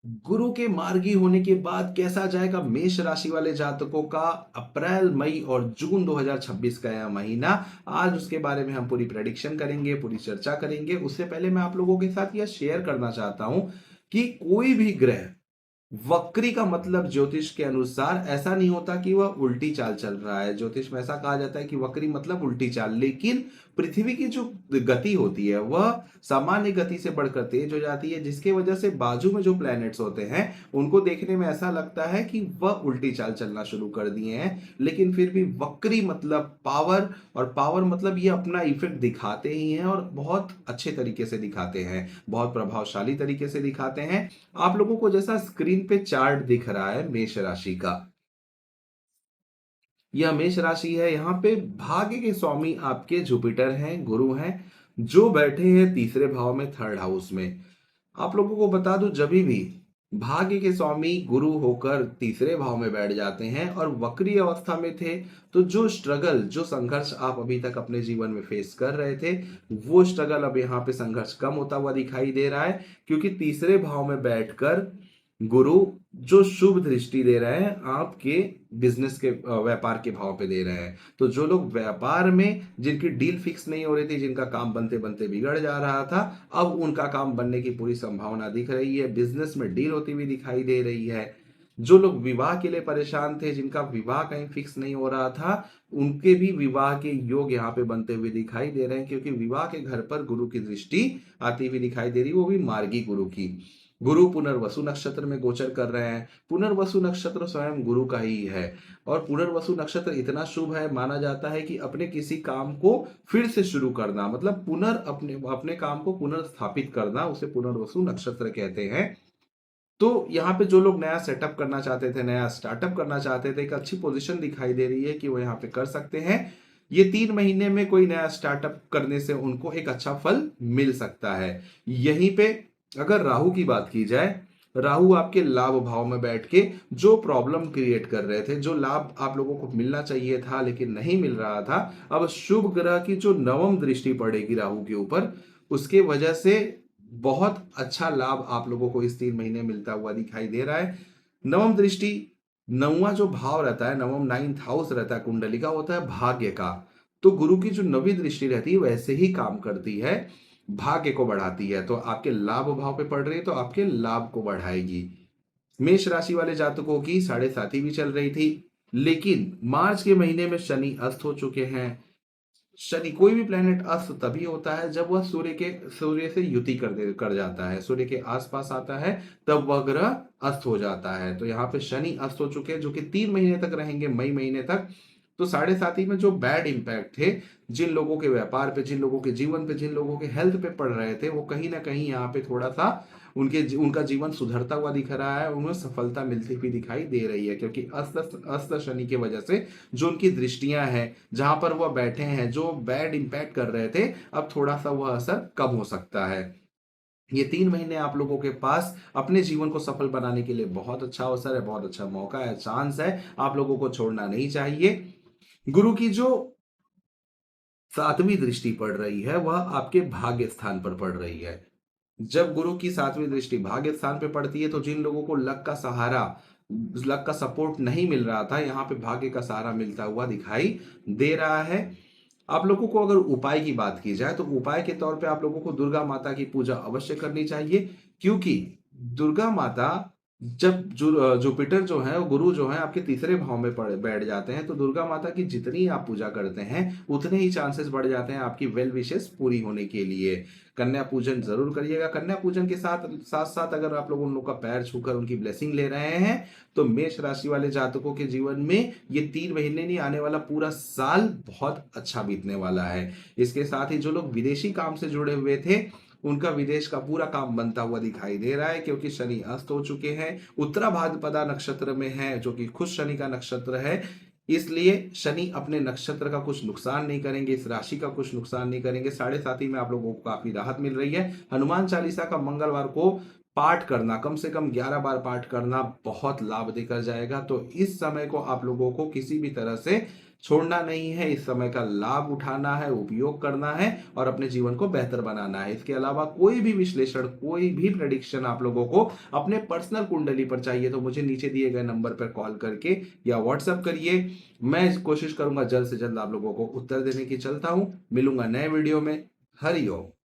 गुरु के मार्गी होने के बाद कैसा जाएगा मेष राशि वाले जातकों का अप्रैल, मई और जून 2026 का यह महीना। आज उसके बारे में हम पूरी प्रेडिक्शन करेंगे, पूरी चर्चा करेंगे। उससे पहले मैं आप लोगों के साथ यह शेयर करना चाहता हूं कि कोई भी ग्रह वक्री का मतलब ज्योतिष के अनुसार ऐसा नहीं होता कि वह उल्टी चाल चल रहा है। ज्योतिष में ऐसा कहा जाता है कि वक्री मतलब उल्टी चाल, लेकिन पृथ्वी की जो गति होती है वह सामान्य गति से बढ़कर तेज हो जाती है, जिसके वजह से बाजू में जो प्लैनेट्स होते हैं उनको देखने में ऐसा लगता है कि वह उल्टी चाल चलना शुरू कर दिए हैं। लेकिन फिर भी वक्री मतलब पावर, और पावर मतलब ये अपना इफेक्ट दिखाते ही हैं और बहुत अच्छे तरीके से दिखाते हैं, बहुत प्रभावशाली तरीके से दिखाते हैं। आप लोगों को जैसा स्क्रीन पे चार्ट दिख रहा है मेष राशि का, यह मेष राशि है। यहाँ पे भाग्य के स्वामी आपके जुपिटर हैं, गुरु हैं, जो बैठे हैं तीसरे भाव में, थर्ड हाउस में। आप लोगों को बता दूं, जब भी भाग्य के स्वामी गुरु होकर तीसरे भाव में बैठ जाते हैं और वक्री अवस्था में थे, तो जो स्ट्रगल, जो संघर्ष आप अभी तक अपने जीवन में फेस कर रहे थे, वो स्ट्रगल अब यहाँ पे संघर्ष कम होता हुआ दिखाई दे रहा है। क्योंकि तीसरे भाव में बैठकर गुरु जो शुभ दृष्टि दे रहे हैं आपके बिजनेस के, व्यापार के भाव पे दे रहे हैं। तो जो लोग व्यापार में, जिनकी डील फिक्स नहीं हो रही थी, जिनका काम बनते बनते बिगड़ जा रहा था, अब उनका काम बनने की पूरी संभावना दिख रही है। बिजनेस में डील होती हुई दिखाई दे रही है। जो लोग विवाह के लिए परेशान थे, जिनका विवाह कहीं फिक्स नहीं हो रहा था, उनके भी विवाह के योग यहाँ पे बनते हुए दिखाई दे रहे हैं। क्योंकि विवाह के घर पर गुरु की दृष्टि आती हुई दिखाई दे रही है, वो भी मार्गी गुरु की। गुरु पुनर्वसु नक्षत्र में गोचर कर रहे हैं। पुनर्वसु नक्षत्र स्वयं गुरु का ही है। और पुनर्वसु नक्षत्र इतना शुभ है, माना जाता है कि अपने किसी काम को फिर से शुरू करना, मतलब अपने अपने काम को पुनर्स्थापित करना, उसे पुनर्वसु नक्षत्र कहते हैं। तो यहाँ पे जो लोग नया सेटअप करना चाहते थे, नया स्टार्टअप करना चाहते थे, एक अच्छी पोजीशन दिखाई दे रही है कि वो यहाँ पे कर सकते हैं। ये 3 महीने में कोई नया स्टार्टअप करने से उनको एक अच्छा फल मिल सकता है। यहीं पे अगर राहु की बात की जाए, राहु आपके लाभ भाव में बैठ के जो प्रॉब्लम क्रिएट कर रहे थे, जो लाभ आप लोगों को मिलना चाहिए था लेकिन नहीं मिल रहा था, अब शुभ ग्रह की जो नवम दृष्टि पड़ेगी राहु के ऊपर, उसके वजह से बहुत अच्छा लाभ आप लोगों को इस 3 महीने मिलता हुआ दिखाई दे रहा है। नवम दृष्टि, नौवां जो भाव रहता है, नवम नाइन्थ हाउस रहता है कुंडली का, होता है भाग्य का। तो गुरु की जो नवी दृष्टि रहती है वैसे ही काम करती है, भाग्य को बढ़ाती है। तो आपके लाभ भाव पे पड़ रही है तो आपके लाभ को बढ़ाएगी। मेष राशि वाले जातकों की 7.5 भी चल रही थी, लेकिन मार्च के महीने में शनि अस्त हो चुके हैं। शनि, कोई भी प्लेनेट अस्त तभी होता है जब वह सूर्य से युति कर जाता है, सूर्य के आसपास आता है, तब वह ग्रह अस्त हो जाता है। तो यहाँ पे शनि अस्त हो चुके हैं, जो कि 3 महीने तक रहेंगे, मई महीने तक। तो 7.5 में जो बैड इंपैक्ट थे, जिन लोगों के व्यापार पे, जिन लोगों के जीवन पे, जिन लोगों के हेल्थ पे पड़ रहे थे, वो कहीं ना कहीं यहाँ पे थोड़ा सा उनका जीवन सुधरता हुआ दिख रहा है, उन्हें सफलता मिलती हुई दिखाई दे रही है। क्योंकि अस्त अस्त शनि की वजह से जो उनकी दृष्टियां हैं, जहां पर वह बैठे हैं, जो बैड इंपैक्ट कर रहे थे, अब थोड़ा सा वह असर कम हो सकता है। ये 3 महीने आप लोगों के पास अपने जीवन को सफल बनाने के लिए बहुत अच्छा अवसर है, बहुत अच्छा मौका है, चांस है। आप लोगों को छोड़ना नहीं चाहिए। गुरु की जो 7वीं दृष्टि पड़ रही है वह आपके भाग्य स्थान पर पड़ रही है। जब गुरु की 7वीं दृष्टि भाग्य स्थान पे पड़ती है, तो जिन लोगों को लक का सहारा, लक का सपोर्ट नहीं मिल रहा था, यहाँ पे भाग्य का सहारा मिलता हुआ दिखाई दे रहा है। आप लोगों को अगर उपाय की बात की जाए, तो उपाय के तौर पे आप लोगों को दुर्गा माता की पूजा अवश्य करनी चाहिए। क्योंकि दुर्गा माता, जब जुपिटर जो है, वो गुरु जो है आपके तीसरे भाव में बैठ जाते हैं, तो दुर्गा माता की जितनी आप पूजा करते हैं उतने ही चांसेस बढ़ जाते हैं आपकी वेल विशेस पूरी होने के लिए। कन्या पूजन जरूर करिएगा। कन्या पूजन के साथ साथ साथ अगर आप लोग उन लोग का पैर छूकर उनकी ब्लेसिंग ले रहे हैं, तो मेष राशि वाले जातकों के जीवन में ये 3 महीने नहीं, आने वाला पूरा साल बहुत अच्छा बीतने वाला है। इसके साथ ही जो लोग विदेशी काम से जुड़े हुए थे, उनका विदेश का पूरा काम बनता हुआ दिखाई दे रहा है। क्योंकि शनि अस्त हो चुके हैं, उत्तरा भाद्रपदा नक्षत्र में है, जो कि खुद शनि का नक्षत्र है। इसलिए शनि अपने नक्षत्र का कुछ नुकसान नहीं करेंगे, इस राशि का कुछ नुकसान नहीं करेंगे। 7.5 में आप लोगों को काफी राहत मिल रही है। हनुमान चालीसा का मंगलवार को पाठ करना, कम से कम 11 बार पाठ करना बहुत लाभ देकर जाएगा। तो इस समय को आप लोगों को किसी भी तरह से छोड़ना नहीं है, इस समय का लाभ उठाना है, उपयोग करना है और अपने जीवन को बेहतर बनाना है। इसके अलावा कोई भी विश्लेषण, कोई भी प्रेडिक्शन आप लोगों को अपने पर्सनल कुंडली पर चाहिए तो मुझे नीचे दिए गए नंबर पर कॉल करके या व्हाट्सएप करिए। मैं कोशिश करूंगा जल्द से जल्द आप लोगों को उत्तर देने की। चलता हूं, मिलूंगा नए वीडियो में। हरि ओम।